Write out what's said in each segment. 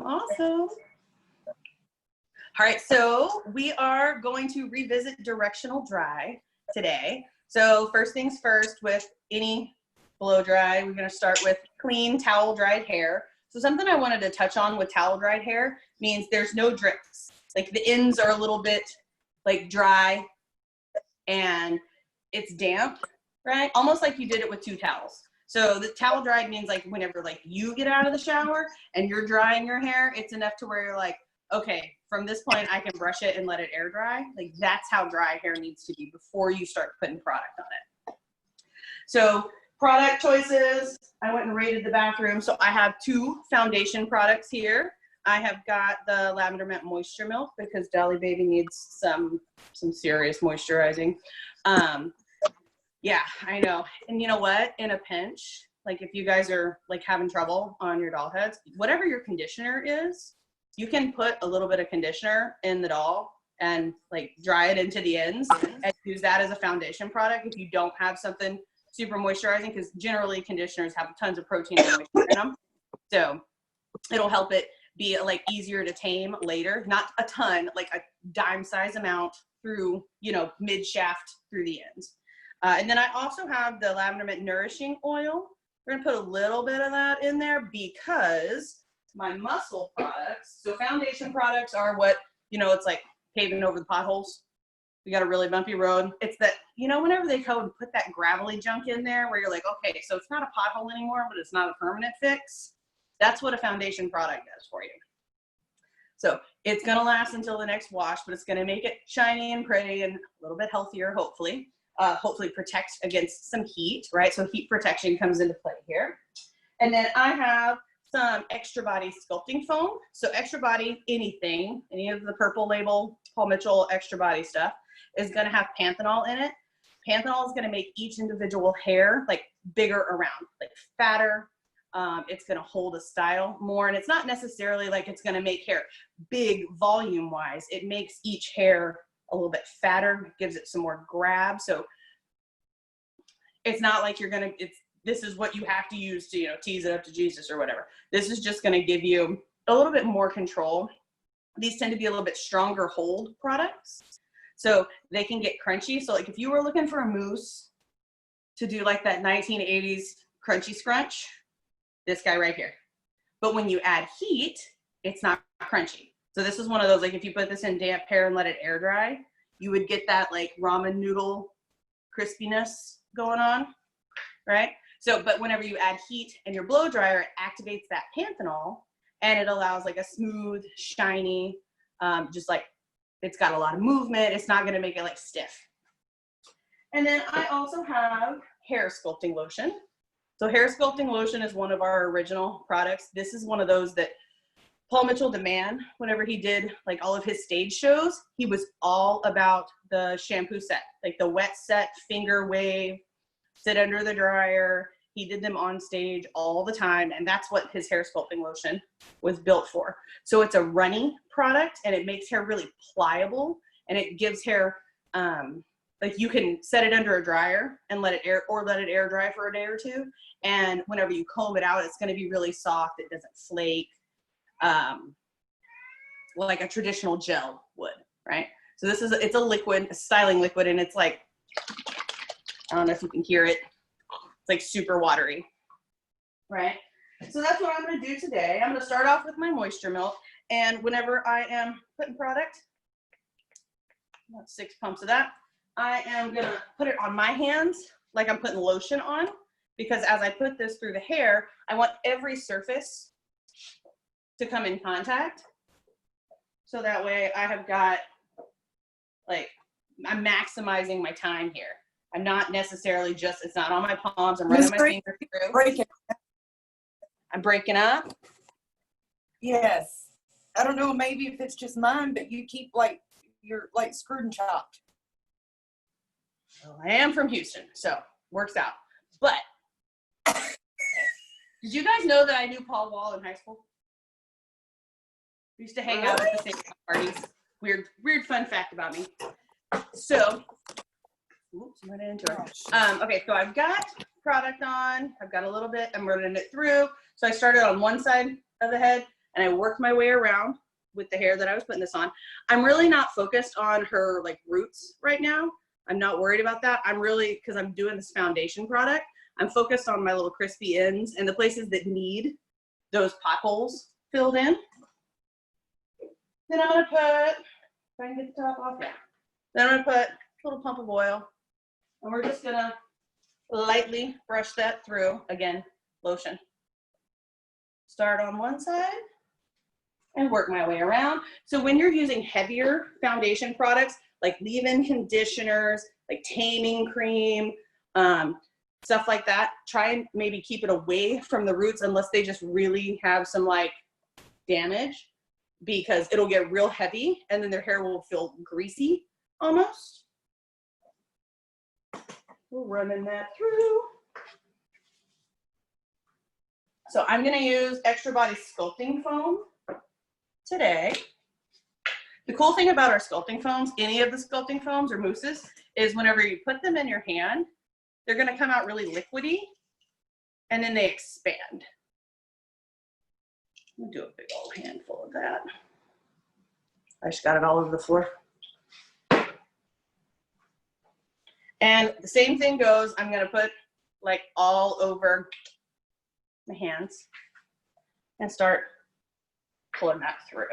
awesome. All right, so we are going to revisit directional dry today. So first things first, with any blow dry, we're gonna start with clean towel dried hair. So something I wanted to touch on with towel dried hair means there's no drips. Like the ends are a little bit like dry and it's damp, right? Almost like you did it with 2 towels. So the towel dried means like whenever like you get out of the shower and you're drying your hair, it's enough to where you're like, okay, from this point I can brush it and let it air dry. Like that's how dry hair needs to be before you start putting product on it. So product choices, I went and raided the bathroom. So I have 2 foundation products here. I have got the Lavender Mint Moisture Milk because Dolly Baby needs some serious moisturizing. Yeah, I know. And you know what? In a pinch, like if you guys are like having trouble on your doll heads, whatever your conditioner is, you can put a little bit of conditioner in the doll and like dry it into the ends and use that as a foundation product if you don't have something super moisturizing, because generally conditioners have tons of protein and moisture in them. So it'll help it be like easier to tame later. Not a ton, like a dime size amount through, you know, mid shaft through the ends. And then I also have the Lavender Mint Nourishing Oil. We're gonna put a little bit of that in there because my muscle products, so foundation products are what, you know, it's like paving over the potholes. We got a really bumpy road. It's that, you know, whenever they go and put that gravelly junk in there where you're like, okay, so it's not a pothole anymore, but it's not a permanent fix. That's what a foundation product does for you. So it's gonna last until the next wash, but it's gonna make it shiny and pretty and a little bit healthier, hopefully. Hopefully protect against some heat, right? So heat protection comes into play here. And then I have some Extra Body Sculpting Foam. So Extra Body, anything, any of the purple label, Paul Mitchell Extra Body stuff is gonna have panthenol in it. Panthenol is gonna make each individual hair like bigger around, like fatter. It's gonna hold a style more, and it's not necessarily like it's gonna make hair big volume wise. It makes each hair a little bit fatter, gives it some more grab. So it's not like you're gonna, this is what you have to use to, you know, tease it up to Jesus or whatever. This is just gonna give you a little bit more control. These tend to be a little bit stronger hold products, so they can get crunchy. So like if you were looking for a mousse to do like that 1980s crunchy scrunch, this guy right here. But when you add heat, it's not crunchy. So this is one of those, like if you put this in damp hair and let it air dry, you would get that like ramen noodle crispiness going on, right? So, but whenever you add heat in your blow dryer, it activates that panthenol and it allows like a smooth, shiny, just like it's got a lot of movement. It's not gonna make it like stiff. And then I also have hair sculpting lotion. So hair sculpting lotion is one of our original products. This is one of those that Paul Mitchell, the man, whenever he did like all of his stage shows, he was all about the shampoo set, like the wet set, finger wave, sit under the dryer. He did them on stage all the time, and that's what his hair sculpting lotion was built for. So it's a runny product, and it makes hair really pliable, and it gives hair, like you can set it under a dryer and let it air, or let it air dry for a day or 2. And whenever you comb it out, it's gonna be really soft. It doesn't flake. Like a traditional gel would, right? So this is, it's a liquid, a styling liquid, and it's like, I don't know if you can hear it. It's like super watery, right? So that's what I'm gonna do today. I'm gonna start off with my moisture milk, and whenever I am putting product, about 6 pumps of that, I am gonna put it on my hands like I'm putting lotion on, because as I put this through the hair, I want every surface to come in contact. So that way I have got, like, I'm maximizing my time here. I'm not necessarily just, it's not on my palms, I'm running my fingers through. I'm breaking up. Yes. I don't know, maybe if it's just mine, but you keep like, you're like screwed and chopped. Well, I am from Houston, so works out. But did you guys know that I knew Paul Wall in high school? We used to hang out at the same parties. Weird fun fact about me. So, oops, I went into it. Okay, so I've got product on. I've got a little bit. I'm running it through. So I started on one side of the head, and I work my way around with the hair that I was putting this on. I'm really not focused on her like roots right now. I'm not worried about that. I'm really, because I'm doing this foundation product, I'm focused on my little crispy ends and the places that need those potholes filled in. Then I'm gonna put, if I can get the top off, yeah. Then I'm gonna put a little pump of oil, and we're just gonna lightly brush that through. Again, lotion. Start on one side and work my way around. So when you're using heavier foundation products, like leave-in conditioners, like taming cream, stuff like that, try and maybe keep it away from the roots unless they just really have some like damage, because it'll get real heavy and then their hair will feel greasy almost. We're running that through. So I'm gonna use Extra Body Sculpting Foam today. The cool thing about our sculpting foams, any of the sculpting foams or mousses, is whenever you put them in your hand, they're gonna come out really liquidy and then they expand. I'm gonna do a big old handful of that. I just got it all over the floor. And the same thing goes, I'm gonna put like all over my hands and start pulling that through.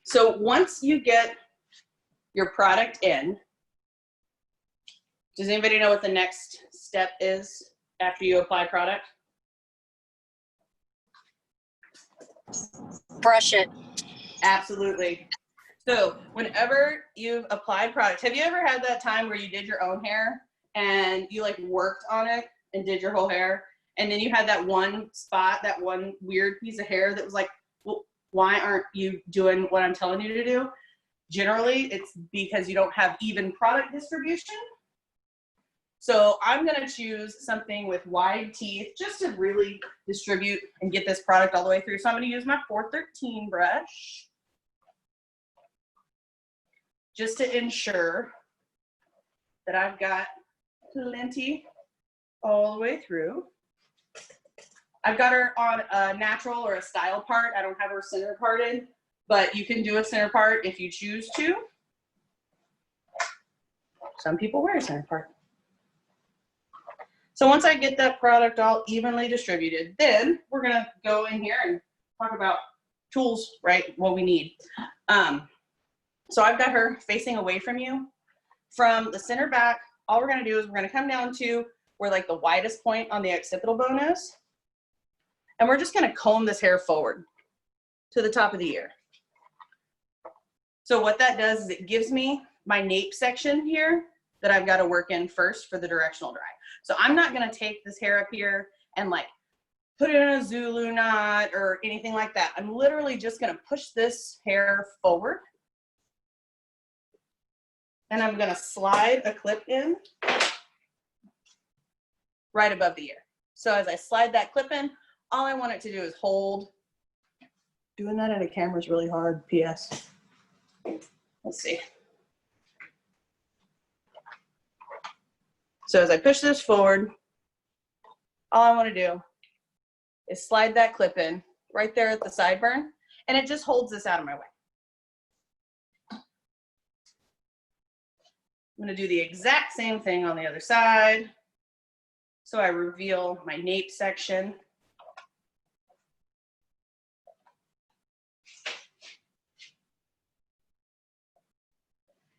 So once you get your product in, does anybody know what the next step is after you apply product? Brush it. Absolutely. So whenever you've applied product, have you ever had that time where you did your own hair and you like worked on it and did your whole hair, and then you had that one spot, that one weird piece of hair that was like, well, why aren't you doing what I'm telling you to do? Generally, it's because you don't have even product distribution. So I'm gonna choose something with wide teeth just to really distribute and get this product all the way through. So I'm gonna use my 413 brush just to ensure that I've got plenty all the way through. I've got her on a natural or a style part. I don't have her center parted, but you can do a center part if you choose to. Some people wear a center part. So once I get that product all evenly distributed, then we're gonna go in here and talk about tools, right? What we need. So I've got her facing away from you. From the center back, all we're gonna do is we're gonna come down to where like the widest point on the occipital bone is. And we're just gonna comb this hair forward to the top of the ear. So what that does is it gives me my nape section here that I've got to work in first for the directional dry. So I'm not gonna take this hair up here and like put it in a Zulu knot or anything like that. I'm literally just gonna push this hair forward and I'm gonna slide a clip in right above the ear. So as I slide that clip in, all I want it to do is hold. Doing that in a camera is really hard, PS. Let's see. So as I push this forward, all I want to do is slide that clip in right there at the sideburn, and it just holds this out of my way. I'm going to do the exact same thing on the other side. So I reveal my nape section.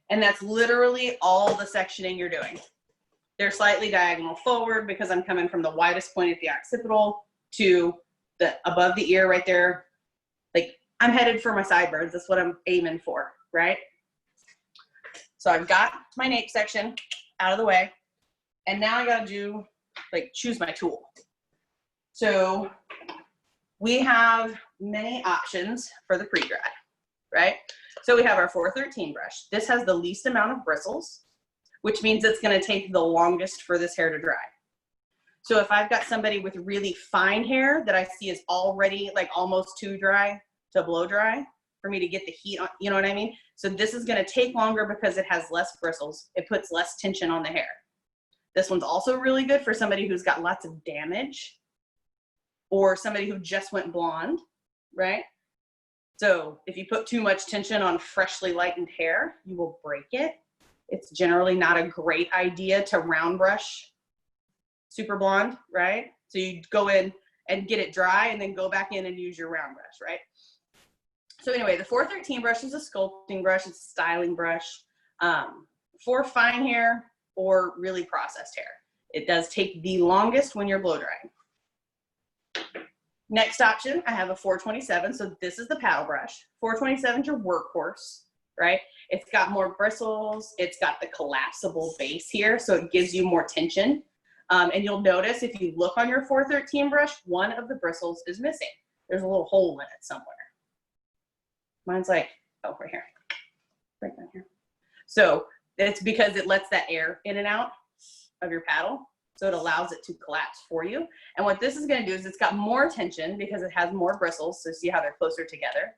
And that's literally all the sectioning you're doing. They're slightly diagonal forward because I'm coming from the widest point at the occipital to the above the ear right there. Like I'm headed for my sideburns. That's what I'm aiming for, right? So I've got my nape section out of the way. And now I gotta do, like, choose my tool. So we have many options for the pre-dry, right? So we have our 413 brush. This has the least amount of bristles, which means it's gonna take the longest for this hair to dry. So if I've got somebody with really fine hair that I see is already like almost too dry to blow dry for me to get the heat on, you know what I mean? So this is gonna take longer because it has less bristles. It puts less tension on the hair. This one's also really good for somebody who's got lots of damage or somebody who just went blonde, right? So if you put too much tension on freshly lightened hair, you will break it. It's generally not a great idea to round brush super blonde, right? So you go in and get it dry and then go back in and use your round brush, right? So anyway, the 413 brush is a sculpting brush. It's a styling brush for fine hair or really processed hair. It does take the longest when you're blow drying. Next option, I have a 427. So this is the paddle brush. 427 is your workhorse, right? It's got more bristles. It's got the collapsible base here, so it gives you more tension. And you'll notice if you look on your 413 brush, one of the bristles is missing. There's a little hole in it somewhere. Mine's like, oh, right here, right down here. So it's because it lets that air in and out of your paddle. So it allows it to collapse for you. And what this is gonna do is it's got more tension because it has more bristles. So see how they're closer together.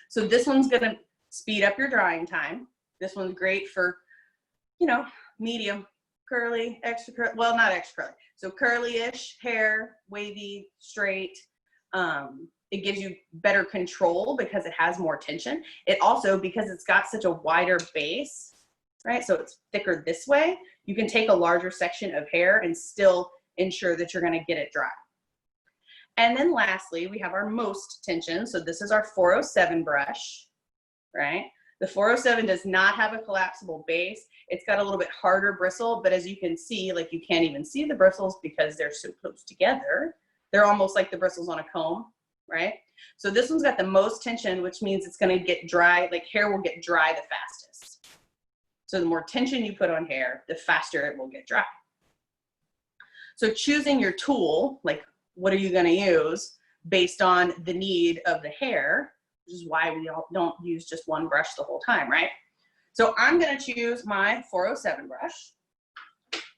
So this one's gonna speed up your drying time. This one's great for, you know, medium, curly, extra curly, well, not extra curly. So curly-ish hair, wavy, straight. It gives you better control because it has more tension. It also, because it's got such a wider base, right? So it's thicker this way. You can take a larger section of hair and still ensure that you're gonna get it dry. And then lastly, we have our most tension. So this is our 407 brush, right? The 407 does not have a collapsible base. It's got a little bit harder bristle, but as you can see, like you can't even see the bristles because they're so close together. They're almost like the bristles on a comb, right? So this one's got the most tension, which means it's gonna get dry, like hair will get dry the fastest. So the more tension you put on hair, the faster it will get dry. So choosing your tool, like what are you gonna use based on the need of the hair, which is why we don't use just one brush the whole time, right? So I'm gonna choose my 407 brush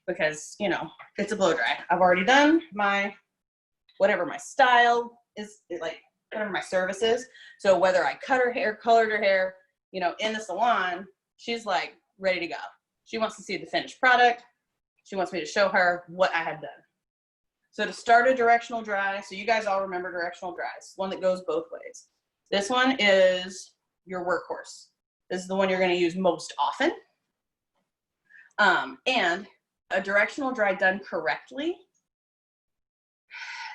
because, you know, it's a blow dry. I've already done my, whatever my style is, like whatever my service is. So whether I cut her hair, colored her hair, you know, in the salon, she's like ready to go. She wants to see the finished product. She wants me to show her what I had done. So to start a directional dry, so you guys all remember directional dries, one that goes both ways. This one is your workhorse. This is the one you're gonna use most often. And a directional dry done correctly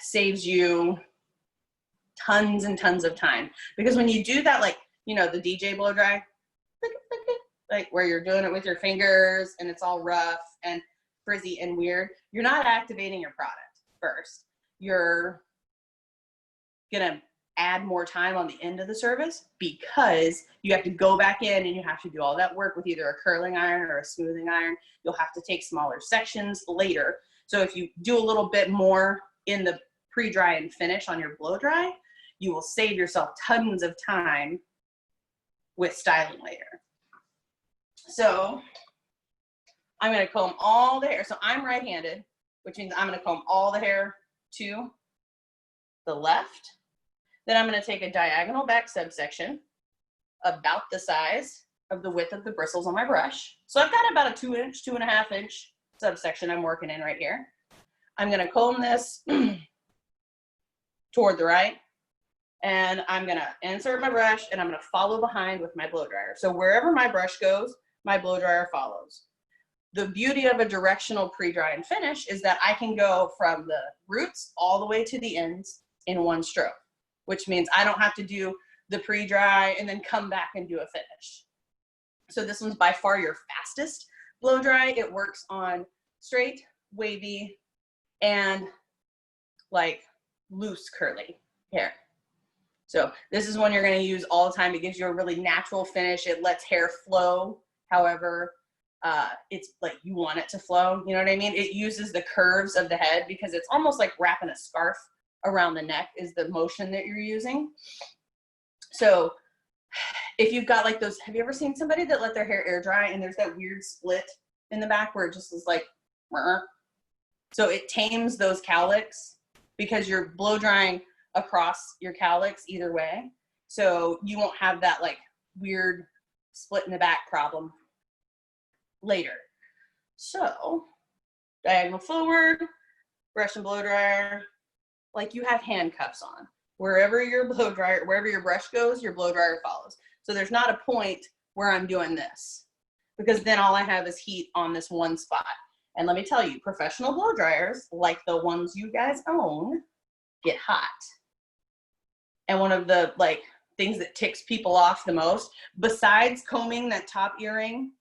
saves you tons and tons of time. Because when you do that, like, you know, the DJ blow dry, like where you're doing it with your fingers and it's all rough and frizzy and weird, you're not activating your product first. You're gonna add more time on the end of the service because you have to go back in and you have to do all that work with either a curling iron or a smoothing iron. You'll have to take smaller sections later. So if you do a little bit more in the pre-dry and finish on your blow dry, you will save yourself tons of time with styling later. So I'm gonna comb all the hair. So I'm right-handed, which means I'm gonna comb all the hair to the left. Then I'm gonna take a diagonal back subsection about the size of the width of the bristles on my brush. So I've got about a 2-inch, 2.5-inch subsection I'm working in right here. I'm gonna comb this toward the right, and I'm gonna insert my brush and I'm gonna follow behind with my blow dryer. So wherever my brush goes, my blow dryer follows. The beauty of a directional pre-dry and finish is that I can go from the roots all the way to the ends in one stroke, which means I don't have to do the pre-dry and then come back and do a finish. So this one's by far your fastest blow dry. It works on straight, wavy, and like loose curly hair. So this is one you're gonna use all the time. It gives you a really natural finish. It lets hair flow. However, it's like you want it to flow, you know what I mean? It uses the curves of the head because it's almost like wrapping a scarf around the neck is the motion that you're using. So if you've got like those, have you ever seen somebody that let their hair air dry and there's that weird split in the back where it just is like, so it tames those cowlicks because you're blow drying across your cowlicks either way. So you won't have that like weird split in the back problem later. So diagonal forward, brush and blow dryer, like you have handcuffs on. Wherever your blow dryer, wherever your brush goes, your blow dryer follows. So there's not a point where I'm doing this, because then all I have is heat on this one spot. And let me tell you, professional blow dryers, like the ones you guys own, get hot. And one of the like things that ticks people off the most, besides combing that top earring,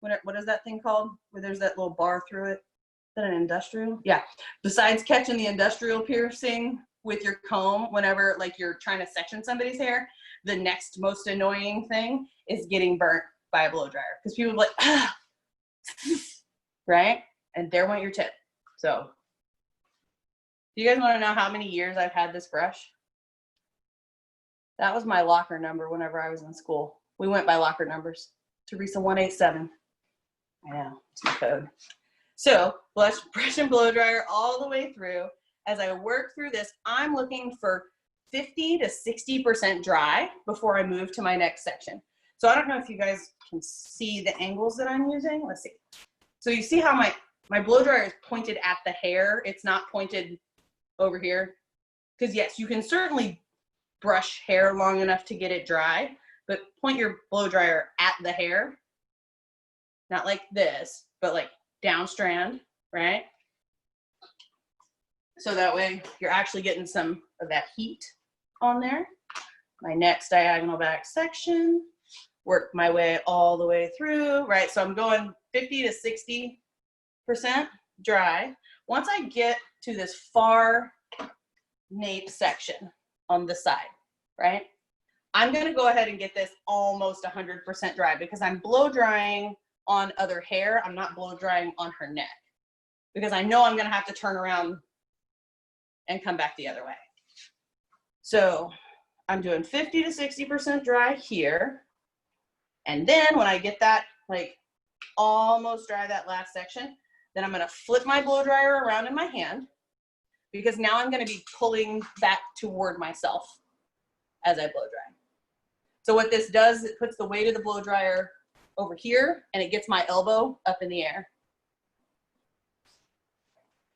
what is that thing called? Where there's that little bar through it? Is that an industrial? Yeah. Besides catching the industrial piercing with your comb whenever like you're trying to section somebody's hair, the next most annoying thing is getting burnt by a blow dryer. Because people are like, ah, right? And there went your tip. So, do you guys want to know how many years I've had this brush? That was my locker number whenever I was in school. We went by locker numbers. Teresa 187. I know, it's my code. So, brush and blow dryer all the way through. As I work through this, I'm looking for 50 to 60% dry before I move to my next section. So I don't know if you guys can see the angles that I'm using. Let's see. So you see how my blow dryer is pointed at the hair. It's not pointed over here. Because yes, you can certainly brush hair long enough to get it dry, but point your blow dryer at the hair. Not like this, but like down strand, right? So that way you're actually getting some of that heat on there. My next diagonal back section, work my way all the way through, right? So I'm going 50 to 60% dry. Once I get to this far nape section on the side, right? I'm gonna go ahead and get this almost 100% dry because I'm blow drying on other hair. I'm not blow drying on her neck because I know I'm gonna have to turn around and come back the other way. So I'm doing 50 to 60% dry here. And then when I get that like almost dry, that last section, then I'm gonna flip my blow dryer around in my hand because now I'm gonna be pulling back toward myself as I blow dry. So what this does, it puts the weight of the blow dryer over here and it gets my elbow up in the air.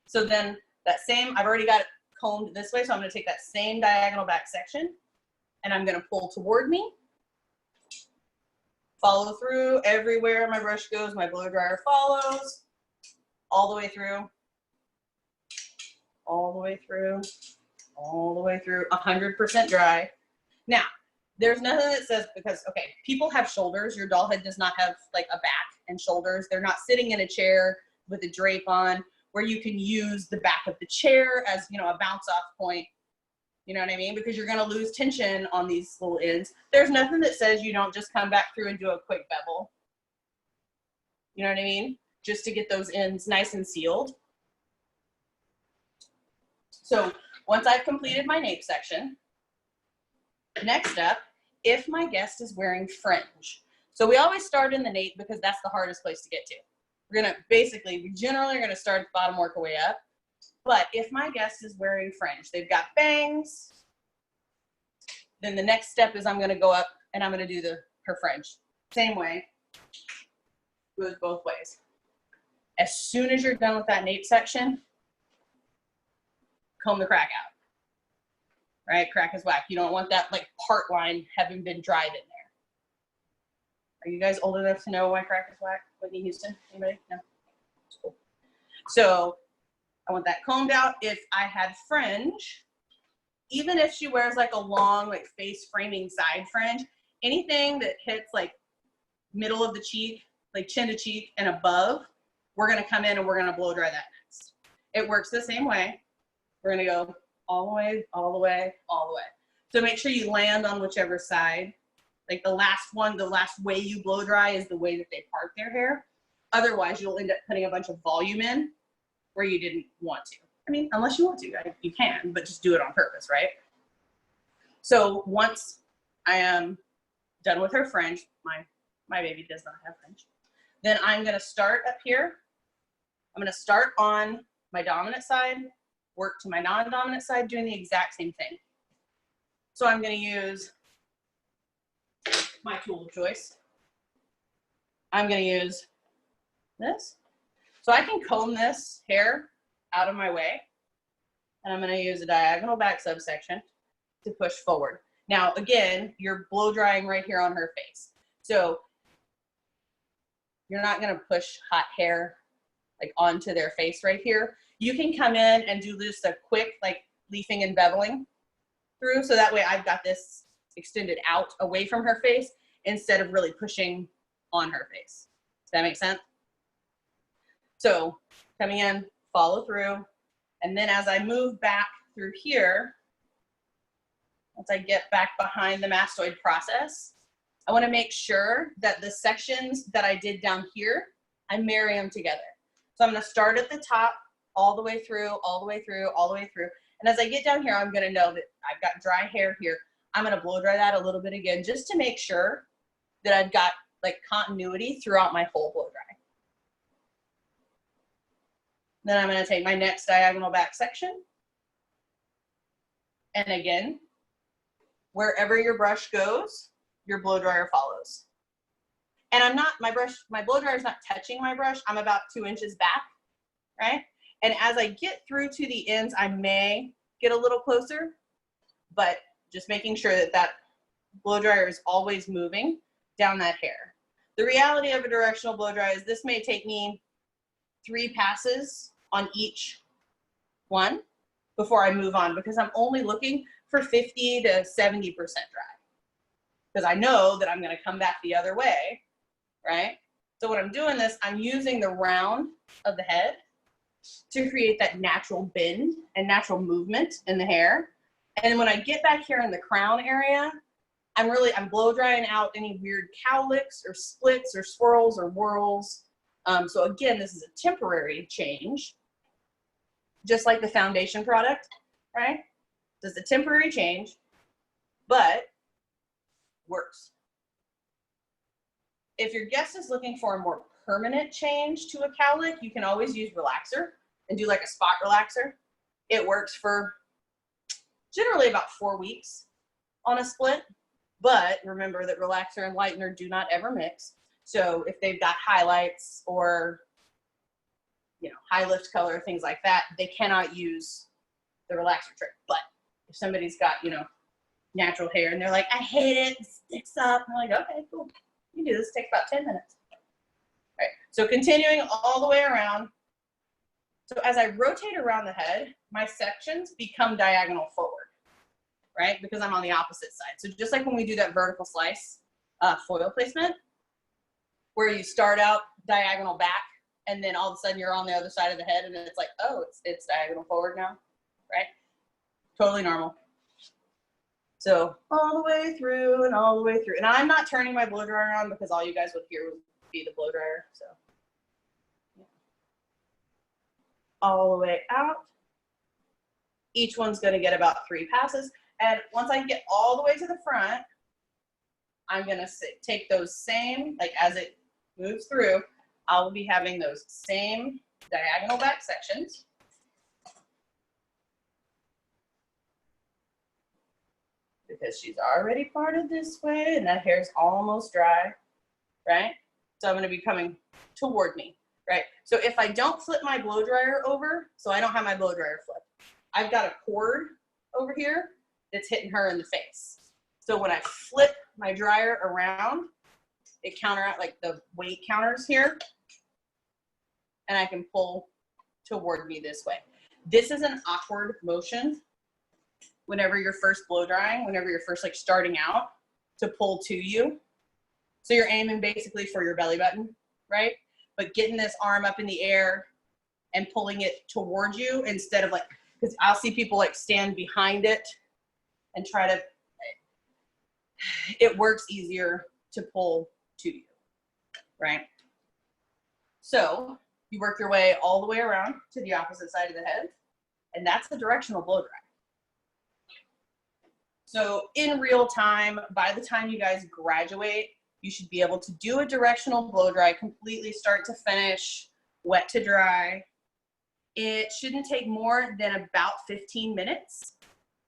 So then that same, I've already got it combed this way, so I'm gonna take that same diagonal back section and I'm gonna pull toward me, follow through everywhere my brush goes, my blow dryer follows, all the way through, all the way through, all the way through, 100% dry. Now, there's nothing that says, because, okay, people have shoulders. Your doll head does not have like a back and shoulders. They're not sitting in a chair with a drape on where you can use the back of the chair as, you know, a bounce off point. You know what I mean? Because you're going to lose tension on these little ends. There's nothing that says you don't just come back through and do a quick bevel. You know what I mean? Just to get those ends nice and sealed. So once I've completed my nape section, next up, if my guest is wearing fringe. So we always start in the nape because that's the hardest place to get to. We're gonna basically, we generally are gonna start at the bottom, work our way up. But if my guest is wearing fringe, they've got bangs, then the next step is I'm gonna go up and I'm gonna do her fringe. Same way, goes both ways. As soon as you're done with that nape section, comb the crack out. Right, crack is whack. You don't want that like part line having been dried in there. Are you guys old enough to know why crack is whack? Whitney Houston, anybody? No? Cool. So I want that combed out. If I had fringe, even if she wears like a long like face framing side fringe, anything that hits like middle of the cheek, like chin to cheek and above, we're gonna come in and we're gonna blow dry that next. It works the same way. We're gonna go all the way, all the way, all the way. So make sure you land on whichever side. Like the last one, the last way you blow dry is the way that they part their hair. Otherwise, you'll end up putting a bunch of volume in where you didn't want to. I mean, unless you want to, you can, but just do it on purpose, right? So once I am done with her fringe, my baby does not have fringe, then I'm gonna start up here. I'm gonna start on my dominant side, work to my non-dominant side, doing the exact same thing. So I'm going to use my tool of choice. I'm going to use this. So I can comb this hair out of my way, and I'm going to use a diagonal back subsection to push forward. Now, again, you're blow drying right here on her face. So you're not going to push hot hair like onto their face right here. You can come in and do just a quick like leafing and beveling through. So that way I've got this extended out away from her face instead of really pushing on her face. Does that make sense? So coming in, follow through. And then as I move back through here, once I get back behind the mastoid process, I want to make sure that the sections that I did down here, I marry them together. So I'm going to start at the top, all the way through, all the way through, all the way through. And as I get down here, I'm going to know that I've got dry hair here. I'm going to blow dry that a little bit again, just to make sure that I've got like continuity throughout my whole blow dry. Then I'm going to take my next diagonal back section. And again, wherever your brush goes, your blow dryer follows. And I'm not, my blow dryer is not touching my brush. I'm about 2 inches back, right? And as I get through to the ends, I may get a little closer, but just making sure that that blow dryer is always moving down that hair. The reality of a directional blow dry is this may take me 3 passes on each one before I move on, because I'm only looking for 50 to 70% dry. Because I know that I'm going to come back the other way, right? So when I'm doing this, I'm using the round of the head to create that natural bend and natural movement in the hair. And when I get back here in the crown area, I'm blow drying out any weird cowlicks or splits or swirls or whirls. So again, this is a temporary change, just like the foundation product, right? This is a temporary change, but works. If your guest is looking for a more permanent change to a cowlick, you can always use relaxer and do like a spot relaxer. It works for generally about 4 weeks on a split, but remember that relaxer and lightener do not ever mix. So if they've got highlights or, you know, high lift color, things like that, they cannot use the relaxer trick. But if somebody's got, you know, natural hair and they're like, I hate it, it sticks up, I'm like, okay, cool, you can do this. It takes about 10 minutes. All right, so continuing all the way around. So as I rotate around the head, my sections become diagonal forward, right? Because I'm on the opposite side. So just like when we do that vertical slice foil placement, where you start out diagonal back and then all of a sudden you're on the other side of the head and then it's like, oh, it's diagonal forward now, right? Totally normal. So all the way through and all the way through. And I'm not turning my blow dryer on because all you guys would hear would be the blow dryer. So yeah. All the way out. Each one's going to get about 3 passes. And once I get all the way to the front, I'm going to take those same, like as it moves through, I'll be having those same diagonal back sections. Because she's already parted this way and that hair's almost dry, right? So I'm going to be coming toward me, right? So if I don't flip my blow dryer over, so I don't have my blow dryer flipped, I've got a cord over here that's hitting her in the face. So when I flip my dryer around, it counteract like the weight counters here, and I can pull toward me this way. This is an awkward motion whenever you're first blow drying, whenever you're first like starting out, to pull to you. So you're aiming basically for your belly button, right? But getting this arm up in the air and pulling it towards you instead of like, because I'll see people like stand behind it and try to, it works easier to pull to you, right? So you work your way all the way around to the opposite side of the head, and that's the directional blow dry. So in real time, by the time you guys graduate, you should be able to do a directional blow dry completely start to finish, wet to dry. It shouldn't take more than about 15 minutes,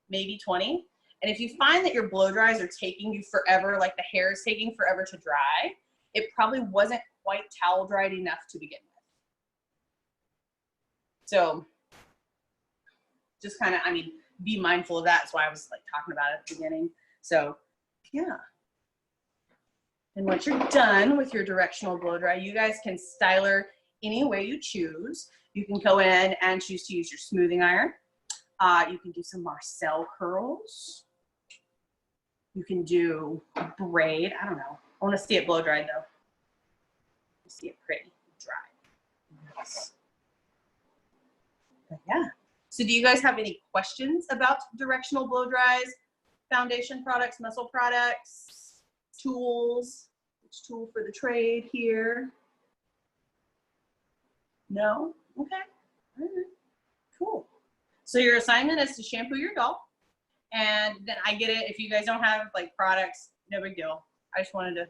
maybe 20. And if you find that your blow dries are taking you forever, like the hair is taking forever to dry, it probably wasn't quite towel dried enough to begin with. So just kind of, I mean, be mindful of that. That's why I was like talking about it at the beginning. So yeah. And once you're done with your directional blow dry, you guys can styler any way you choose. You can go in and choose to use your smoothing iron. You can do some Marcel curls. You can do a braid. I don't know. I want to see it blow dried though. See it pretty dry. Yes. But yeah. So do you guys have any questions about directional blow dries, foundation products, muscle products, tools? Which tool for the trade here? No? Okay. All right. Cool. So your assignment is to shampoo your doll. And then I get it. If you guys don't have like products, no big deal. I just wanted to,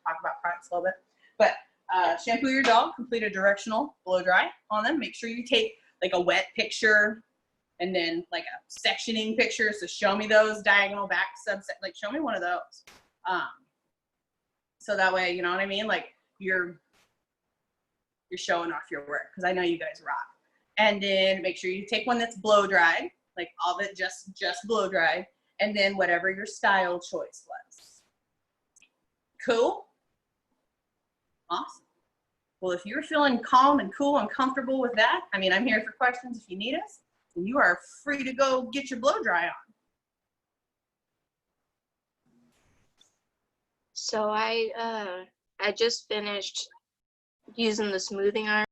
talk about products a little bit. But shampoo your doll, complete a directional blow dry on them. Make sure you take like a wet picture and then like a sectioning picture. So show me those diagonal back subset, like show me one of those. So that way, you know what I mean? Like you're showing off your work because I know you guys rock. And then make sure you take one that's blow dried, like all of it just blow dried, and then whatever your style choice was. Cool? Awesome. Well, if you're feeling calm and cool and comfortable with that, I mean, I'm here for questions if you need us, and you are free to go get your blow dry on. So I just finished using the smoothing iron